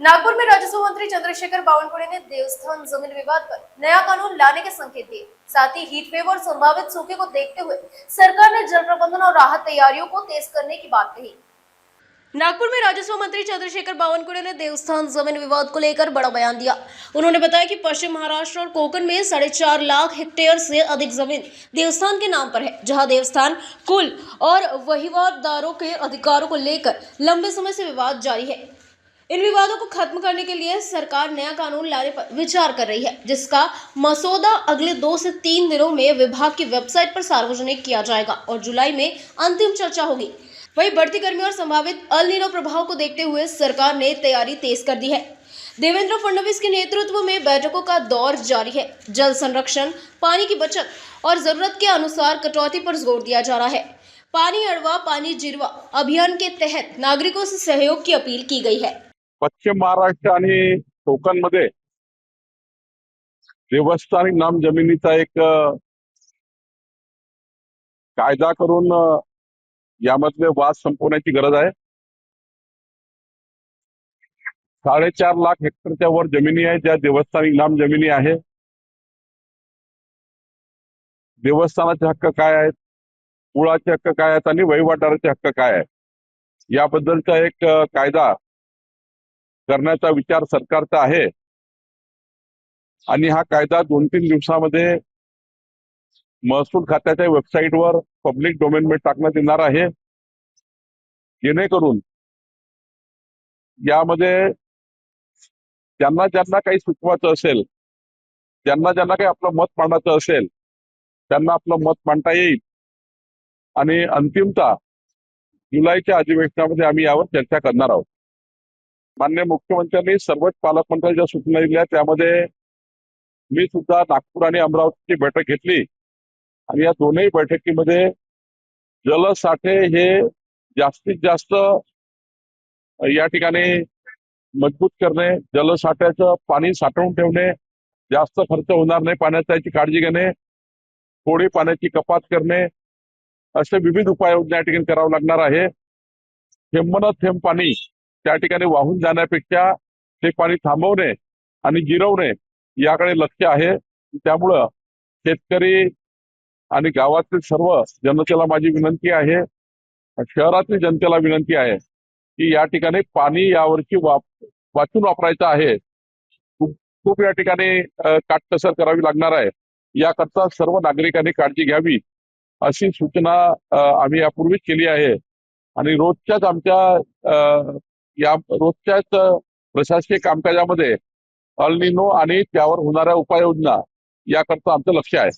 नागपुर में राजस्व मंत्री चंद्रशेखर बावनकुळे ने देवस्थान जमीन विवाद पर नया कानून लाने के संकेत दिए। साथ ही हीट वेव और संभावित सूखे को देखते हुए सरकार ने जल प्रबंधन और राहत तैयारियों को तेज करने की बात कही। नागपुर में राजस्व मंत्री चंद्रशेखर बावनकुळे ने देवस्थान जमीन विवाद को लेकर बड़ा बयान दिया। उन्होंने बताया कि पश्चिम महाराष्ट्र और कोकण में 4.5 लाख हेक्टेयर से अधिक जमीन देवस्थान के नाम पर है, जहां देवस्थान कुल और वहीवटदारों के अधिकारों को लेकर लंबे समय से विवाद जारी है। इन विवादों को खत्म करने के लिए सरकार नया कानून लाने पर विचार कर रही है, जिसका मसौदा अगले 2 से 3 दिनों में विभाग की वेबसाइट पर सार्वजनिक किया जाएगा और जुलाई में अंतिम चर्चा होगी। वहीं बढ़ती गर्मी और संभावित अल नीनो प्रभाव को देखते हुए सरकार ने तैयारी तेज कर दी है। देवेंद्र फडणवीस के नेतृत्व में बैठकों का दौर जारी है। जल संरक्षण, पानी की बचत और जरूरत के अनुसार कटौती पर जोर दिया जा रहा है। पानी अड़वा पानी जिरवा अभियान के तहत नागरिकों से सहयोग की अपील की गई है। पश्चिम महाराष्ट्र आणि कोकणमध्ये देवस्थानिक नाम जमिनीचा एक कायदा करून यामधले वाद संपवण्याची गरज आहे। 4.5 लाख हेक्टरच्या वर जमिनी आहेत ज्या देवस्थानिक नाम जमिनी आहे। देवस्थानाचे हक्क काय आहेत, कुळाचे हक्क काय आहेत आणि वहिवाटदाराचे हक्क काय आहेत याबद्दलचा एक कायदा करण्याचा विचार सरकारचा आहे आणि हा कायदा 2-3 दिवसामध्ये महसूल खात्याच्या वेबसाईटवर पब्लिक डोमेनमध्ये टाकण्यात येणार आहे, जेणेकरून यामध्ये ज्यांना काही सुचवायचं असेल, ज्यांना काही आपलं मत मांडायचं असेल त्यांना आपलं मत मांडता येईल आणि अंतिमतः जुलैच्या अधिवेशनामध्ये आम्ही यावर चर्चा करणार आहोत। माननीय मुख्यमंत्र्यांनी सर्वच पालकमंत्र्यांच्या सूचना दिल्या, त्यामध्ये मी सुद्धा नागपूर आणि अमरावतीची बैठक घेतली आणि या दोन्ही बैठकीमध्ये जलसाठे हे जास्तीत जास्त या ठिकाणी मजबूत करणे, जलसाठ्याचं पाणी साठवून ठेवणे, जास्त खर्च होणार नाही पाण्याचा याची काळजी घेणे, थोडी पाण्याची कपात करणे, असे विविध उपाययोजना या ठिकाणी करावं लागणार आहे। थेंबन थेंब पाणी त्या ठिकाणी वाहून जाण्यापेक्षा ते पाणी थांबवणे आणि जिरवणे याकडे लक्ष आहे। त्यामुळं शेतकरी आणि गावातील सर्व जनतेला माझी विनंती आहे, शहरातील जनतेला विनंती आहे की या ठिकाणी पाणी यावर्षी वाचून वापरायचं आहे। खूप या ठिकाणी काटकसर करावी लागणार आहे। याकरता सर्व नागरिकांनी काळजी घ्यावी अशी सूचना आम्ही यापूर्वीच केली आहे आणि रोजच्याच प्रशासकीय कामकाजामध्ये अल नीनो आणि त्यावर होणाऱ्या उपाययोजना याकरता आमचं लक्ष आहे।